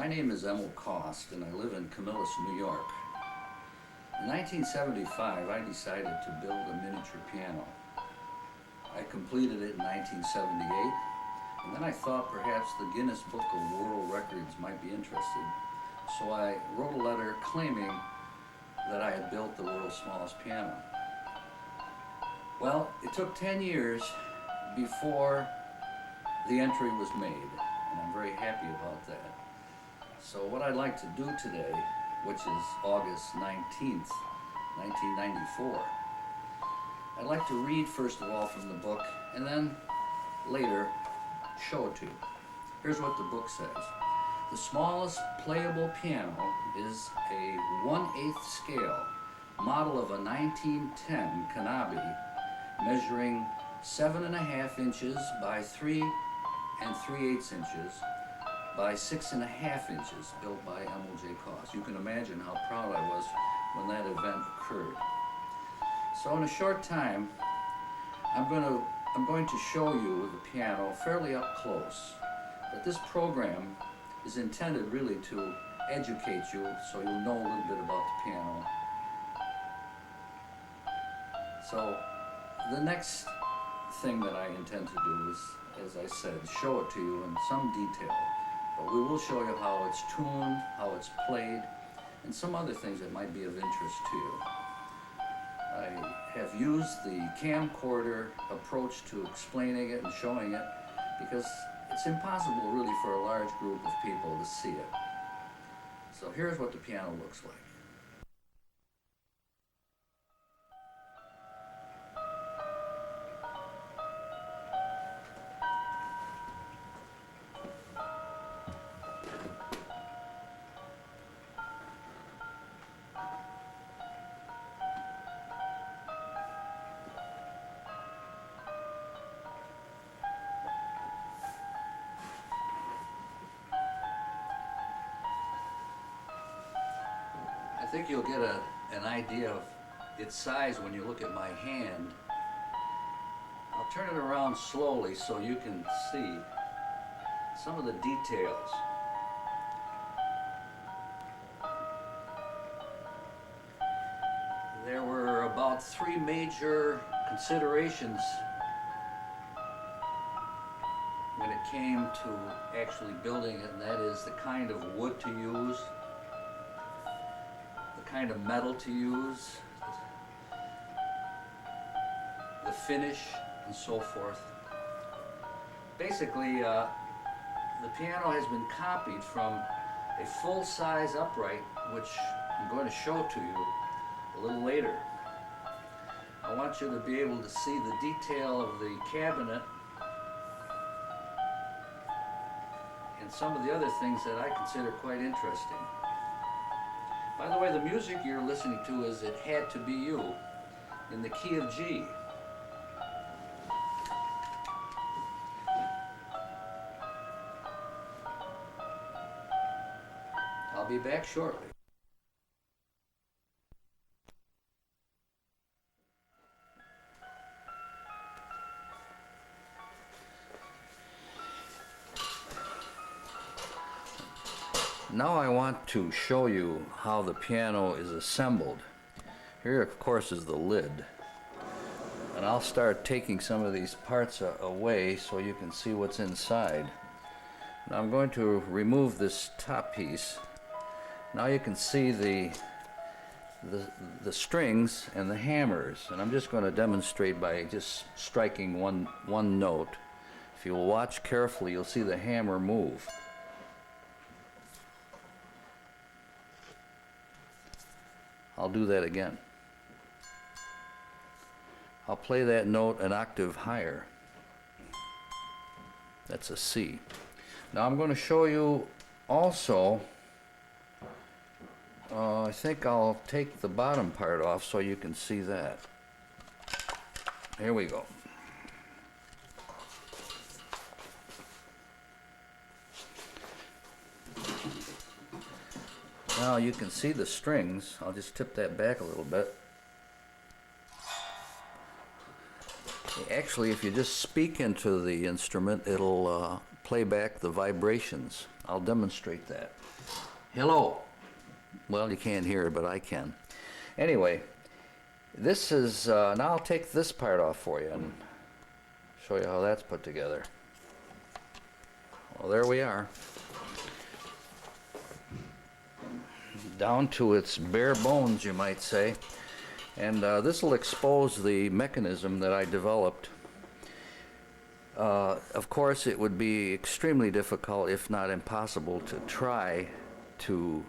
My name is Emil Cost and I live in Camillus, New York. In 1975, I decided to build a miniature piano. I completed it in 1978, and then I thought perhaps the Guinness Book of World Records might be interested. So I wrote a letter claiming that I had built the world's smallest piano. Well, it took 10 years before the entry was made, and I'm very happy about that. So what I'd like to do today, which is August 19th, 1994, I'd like to read first of all from the book and then later show it to you. Here's what the book says. The smallest playable piano is a 1/8 scale model of a 1910 Kanabi measuring 7.5 inches by 3 3/8 inches by 6.5 inches, built by Emil J. Cost. You can imagine how proud I was when that event occurred. So in a short time, I'm going to show you the piano fairly up close. But this program is intended really to educate you so you'll know a little bit about the piano. So the next thing that I intend to do is, as I said, show it to you in some detail. But we will show you how it's tuned, how it's played, and some other things that might be of interest to you. I have used the camcorder approach to explaining it and showing it because it's impossible really for a large group of people to see it. So here's what the piano looks like. I think you'll get an idea of its size when you look at my hand. I'll turn it around slowly so you can see some of the details. There were about 3 major considerations when it came to actually building it, and that is the kind of wood to use, kind of metal to use, the finish, and so forth. Basically, the piano has been copied from a full-size upright, which I'm going to show to you a little later. I want you to be able to see the detail of the cabinet and some of the other things that I consider quite interesting. By the way, the music you're listening to is It Had to Be You in the key of G. I'll be back shortly. Now I want to show you how the piano is assembled. Here, of course, is the lid. And I'll start taking some of these parts away so you can see what's inside. Now I'm going to remove this top piece. Now you can see the strings and the hammers. And I'm just going to demonstrate by just striking one note. If you'll watch carefully, you'll see the hammer move. I'll do that again. I'll play that note an octave higher. That's a C. Now I'm going to show you also, I think I'll take the bottom part off so you can see that. Here we go. Now you can see the strings. I'll just tip that back a little bit. Actually, if you just speak into the instrument, it'll play back the vibrations. I'll demonstrate that. Hello. Well, you can't hear it, but I can. Anyway, this is, now I'll take this part off for you and show you how that's put together. Well, there we are. Down to its bare bones, you might say. And this will expose the mechanism that I developed. Of course, it would be extremely difficult, if not impossible, to try to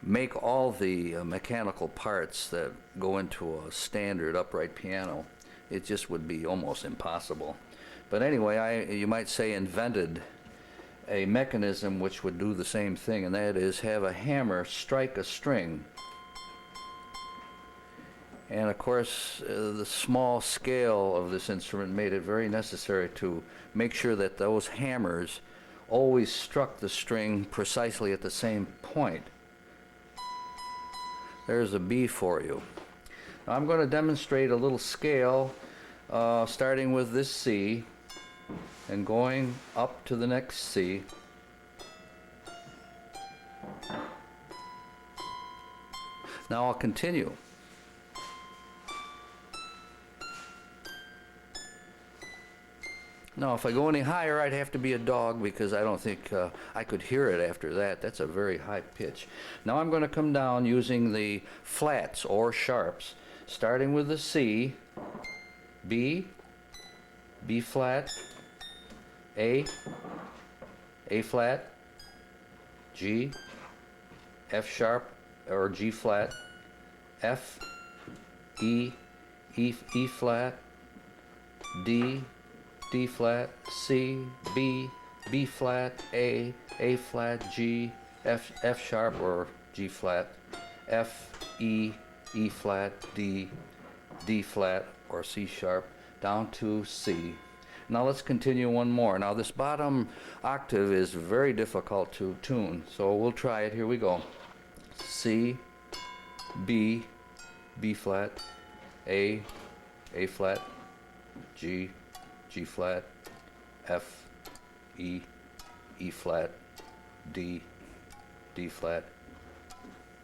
make all the mechanical parts that go into a standard upright piano. It just would be almost impossible. But anyway, you might say, invented a mechanism which would do the same thing, and that is have a hammer strike a string. And of course, the small scale of this instrument made it very necessary to make sure that those hammers always struck the string precisely at the same point. There's a B for you. Now I'm going to demonstrate a little scale starting with this C and going up to the next C. Now I'll continue. Now, if I go any higher, I'd have to be a dog because I don't think I could hear it after that. That's a very high pitch. Now I'm going to come down using the flats or sharps, starting with the C, B, B flat, A flat, G, F sharp or G flat, F, E flat, D, D flat, C, B, B flat, A flat, G, F sharp or G flat, F, E flat, D flat or C sharp, down to C. Now let's continue one more. Now this bottom octave is very difficult to tune, so we'll try it. Here we go. C, B, B flat, A flat, G flat, F, E flat, D flat,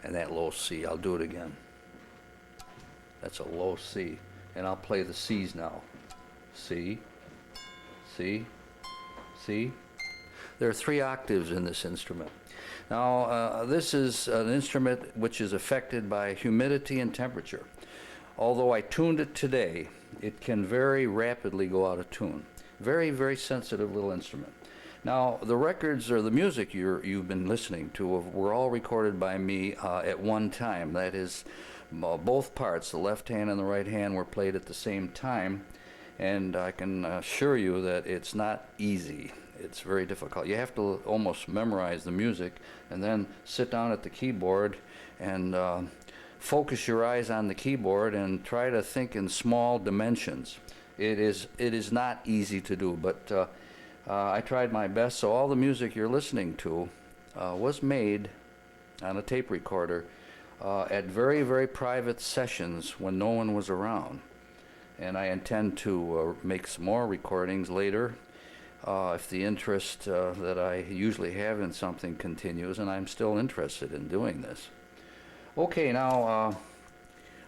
and that low C. I'll do it again. That's a low C. And I'll play the C's now. C, C, C. There are 3 octaves in this instrument. Now, this is an instrument which is affected by humidity and temperature. Although I tuned it today, it can very rapidly go out of tune. Very, very sensitive little instrument. Now, the records or the music you've been listening to were all recorded by me at one time. That is, both parts, the left hand and the right hand, were played at the same time. And I can assure you that it's not easy. It's very difficult. You have to almost memorize the music and then sit down at the keyboard and focus your eyes on the keyboard and try to think in small dimensions. It is not easy to do, but I tried my best. So all the music you're listening to was made on a tape recorder at very, very private sessions when no one was around. And I intend to make some more recordings later if the interest that I usually have in something continues, and I'm still interested in doing this. Okay, now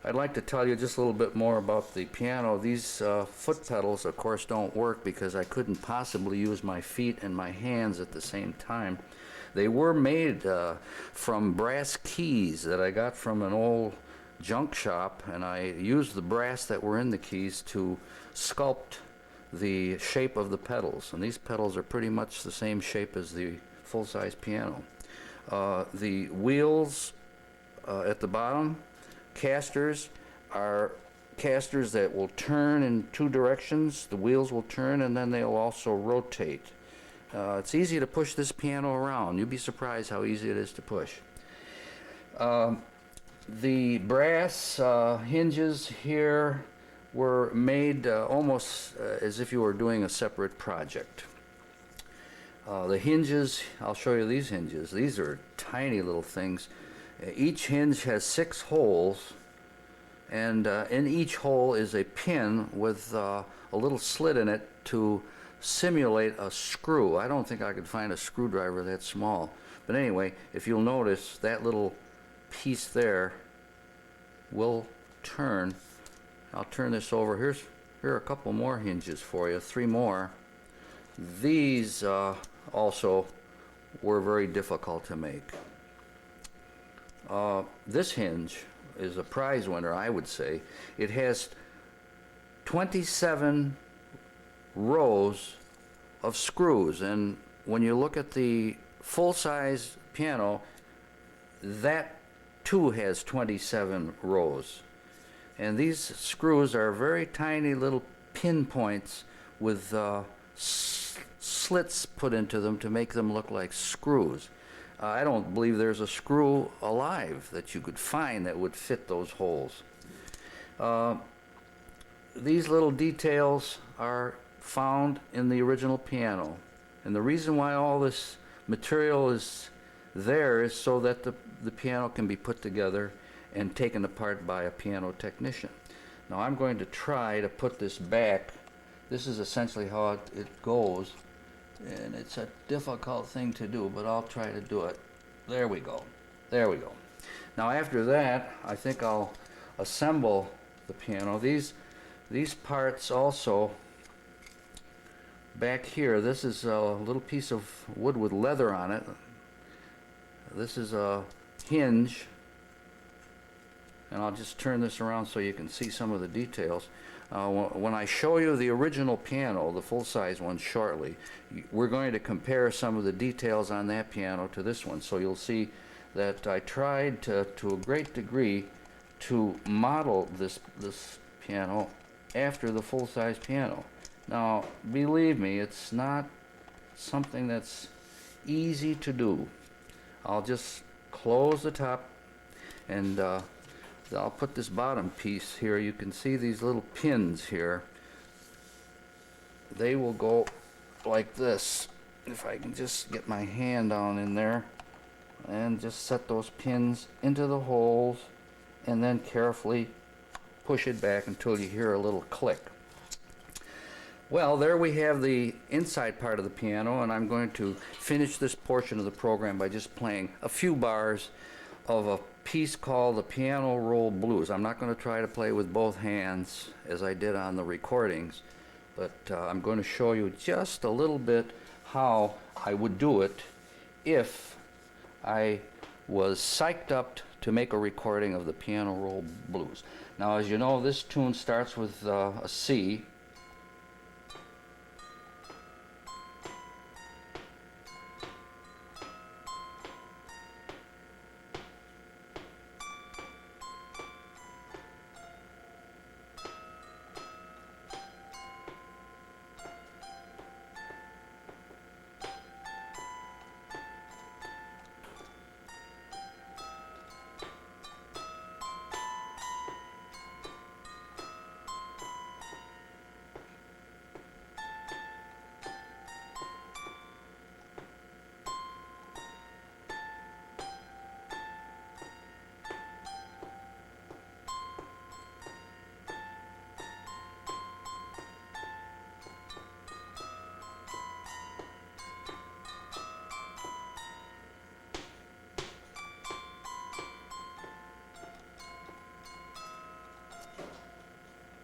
I'd like to tell you just a little bit more about the piano. These foot pedals, of course, don't work because I couldn't possibly use my feet and my hands at the same time. They were made from brass keys that I got from an old junk shop, and I used the brass that were in the keys to sculpt the shape of the pedals. And these pedals are pretty much the same shape as the full-size piano. The wheels at the bottom, casters, are casters that will turn in 2 directions. The wheels will turn and then they'll also rotate. It's easy to push this piano around. You'd be surprised how easy it is to push. The brass hinges here were made almost as if you were doing a separate project. The hinges, I'll show you these hinges. These are tiny little things. Each hinge has 6 holes, and in each hole is a pin with a little slit in it to simulate a screw. I don't think I could find a screwdriver that small, But anyway, if you'll notice, that little piece there will turn. I'll turn this over. Here are a couple more hinges for you, 3 more. These also were very difficult to make. This hinge is a prize winner, I would say. It has 27 rows of screws, and when you look at the full-size piano, that too has 27 rows. And these screws are very tiny little pinpoints with slits put into them to make them look like screws. I don't believe there's a screw alive that you could find that would fit those holes. These little details are found in the original piano, and the reason why all this material is there is so that the piano can be put together and taken apart by a piano technician. Now I'm going to try to put this back. This is essentially how it goes, and it's a difficult thing to do, but I'll try to do it. There we go. There we go. Now after that, I think I'll assemble the piano. These parts also, back here, this is a little piece of wood with leather on it. This is a hinge, and I'll just turn this around so you can see some of the details. When I show you the original piano, the full-size one, shortly, we're going to compare some of the details on that piano to this one, so you'll see that I tried to a great degree to model this piano after the full-size piano. Now, believe me, it's not something that's easy to do. I'll just close the top, and I'll put this bottom piece here. You can see these little pins here. They will go like this. If I can just get my hand down in there and just set those pins into the holes, and then carefully push it back until you hear a little click. Well, there we have the inside part of the piano, and I'm going to finish this portion of the program by just playing a few bars of a piece called the Piano Roll Blues. I'm not going to try to play with both hands as I did on the recordings, but I'm going to show you just a little bit how I would do it if I was psyched up to make a recording of the Piano Roll Blues. Now, as you know, this tune starts with a C.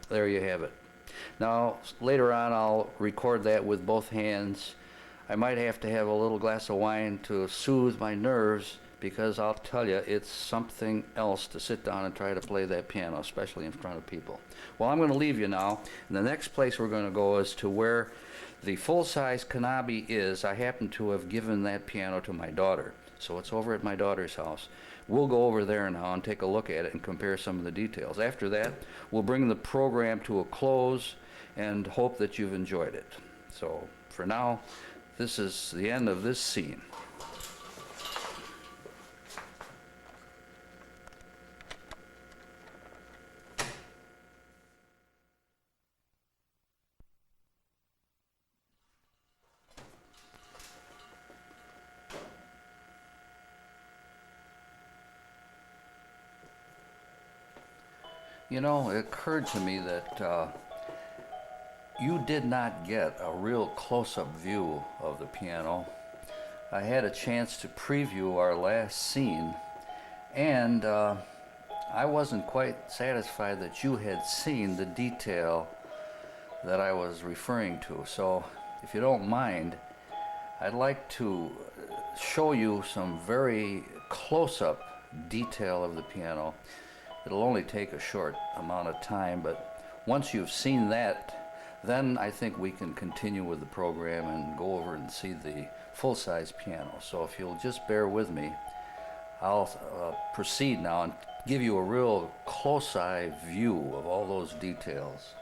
There you have it. Now, later on, I'll record that with both hands. I might have to have a little glass of wine to soothe my nerves, because I'll tell you, it's something else to sit down and try to play that piano, especially in front of people. Well, I'm going to leave you now, and the next place we're going to go is to where the full-size Kanabi is. I happen to have given that piano to my daughter, so it's over at my daughter's house. We'll go over there now and take a look at it and compare some of the details. After that, we'll bring the program to a close and hope that you've enjoyed it. So, for now, this is the end of this scene. You know, it occurred to me that you did not get a real close-up view of the piano. I had a chance to preview our last scene, and I wasn't quite satisfied that you had seen the detail that I was referring to. So, if you don't mind, I'd like to show you some very close-up detail of the piano. It'll only take a short amount of time, but once you've seen that, then I think we can continue with the program and go over and see the full-size piano. So if you'll just bear with me, I'll proceed now and give you a real close-eye view of all those details.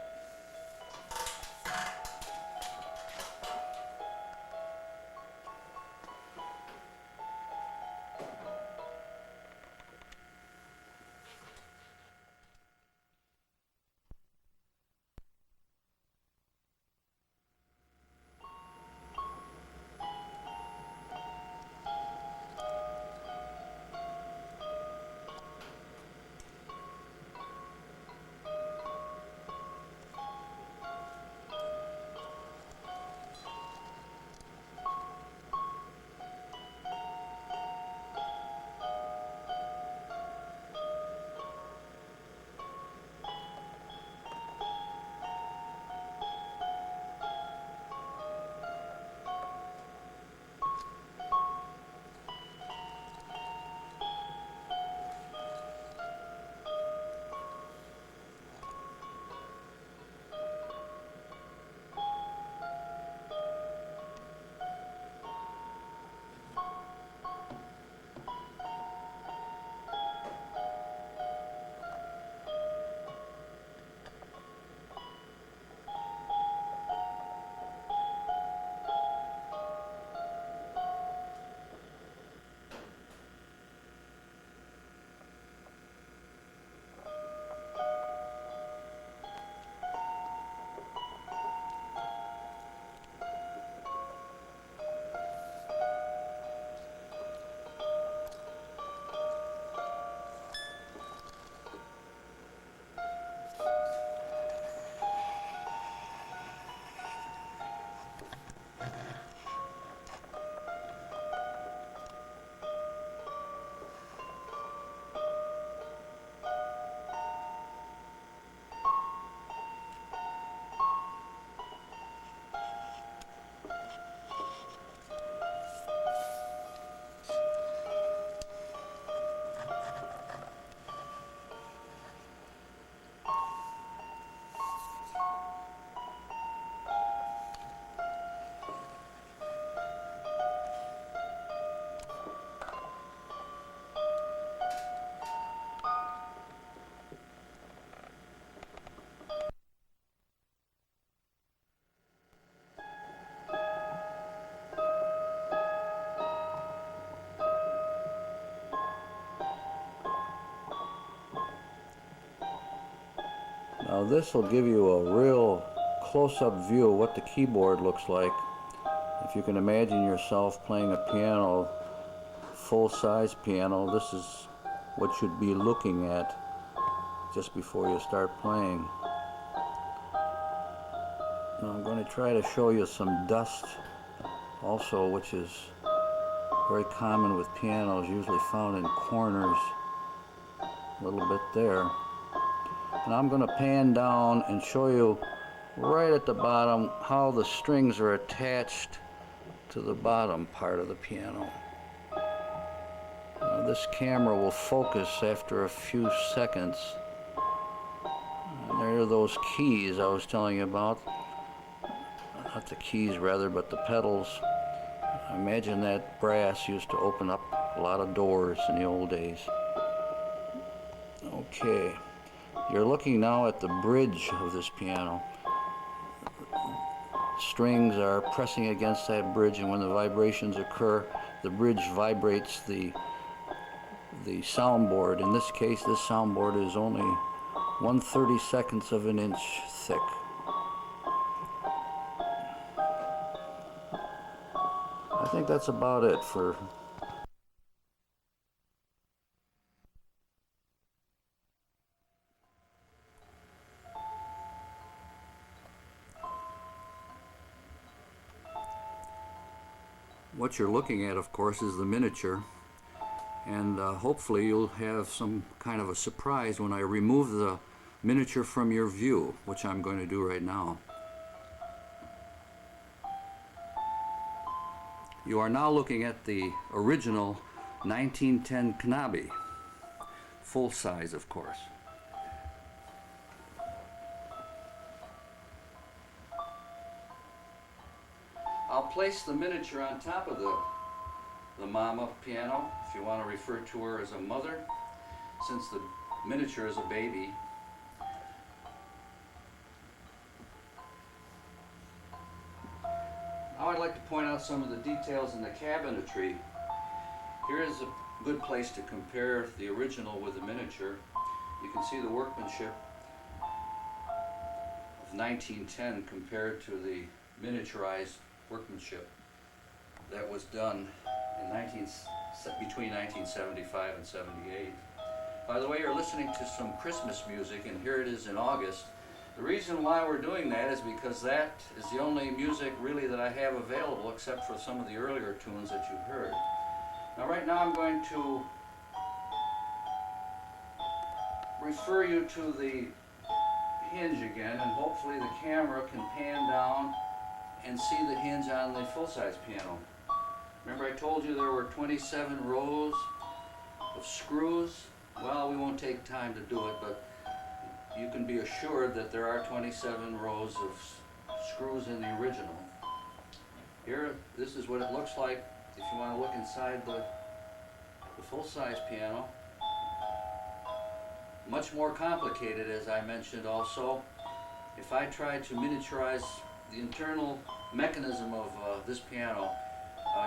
Now this will give you a real close-up view of what the keyboard looks like. If you can imagine yourself playing a piano, full-size piano, this is what you'd be looking at just before you start playing. Now I'm going to try to show you some dust also, which is very common with pianos, usually found in corners, a little bit there. And I'm going to pan down and show you right at the bottom how the strings are attached to the bottom part of the piano. Now this camera will focus after a few seconds. And there are those keys I was telling you about. Not the keys rather, but the pedals. Imagine that brass used to open up a lot of doors in the old days. Okay. You're looking now at the bridge of this piano. Strings are pressing against that bridge, and when the vibrations occur, the bridge vibrates the soundboard. In this case, this soundboard is only 1/32 of an inch thick. I think that's about it for what you're looking at, of course, is the miniature, and hopefully you'll have some kind of a surprise when I remove the miniature from your view, which I'm going to do right now. You are now looking at the original 1910 Knabe, full size, of course. I'll place the miniature on top of the mama piano, if you want to refer to her as a mother, since the miniature is a baby. Now I'd like to point out some of the details in the cabinetry. Here is a good place to compare the original with the miniature. You can see the workmanship of 1910 compared to the miniaturized workmanship that was done in between 1975 and 78. By the way, you're listening to some Christmas music, and here it is in August. The reason why we're doing that is because that is the only music really that I have available, except for some of the earlier tunes that you've heard. Now right now I'm going to refer you to the hinge again, and hopefully the camera can pan down and see the hinge on the full-size piano. Remember I told you there were 27 rows of screws? Well, we won't take time to do it, but you can be assured that there are 27 rows of screws in the original. Here, this is what it looks like if you want to look inside the full-size piano. Much more complicated, as I mentioned also. If I tried to miniaturize the internal mechanism of this piano,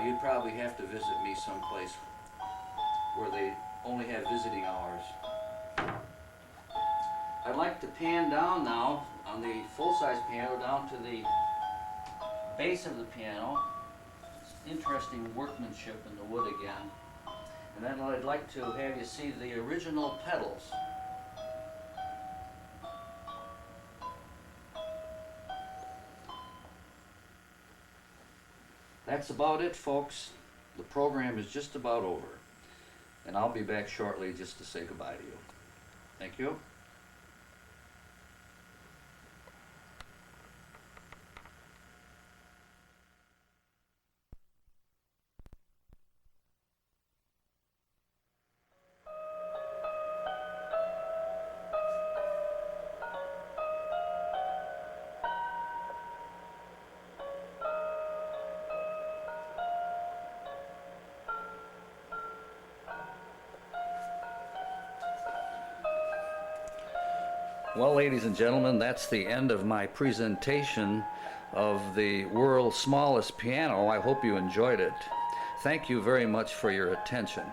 you'd probably have to visit me someplace where they only have visiting hours. I'd like to pan down now on the full-size piano down to the base of the piano. Interesting workmanship in the wood again. And then I'd like to have you see the original pedals. That's about it, folks. The program is just about over. And I'll be back shortly just to say goodbye to you. Thank you. Well, ladies and gentlemen, that's the end of my presentation of the world's smallest piano. I hope you enjoyed it. Thank you very much for your attention.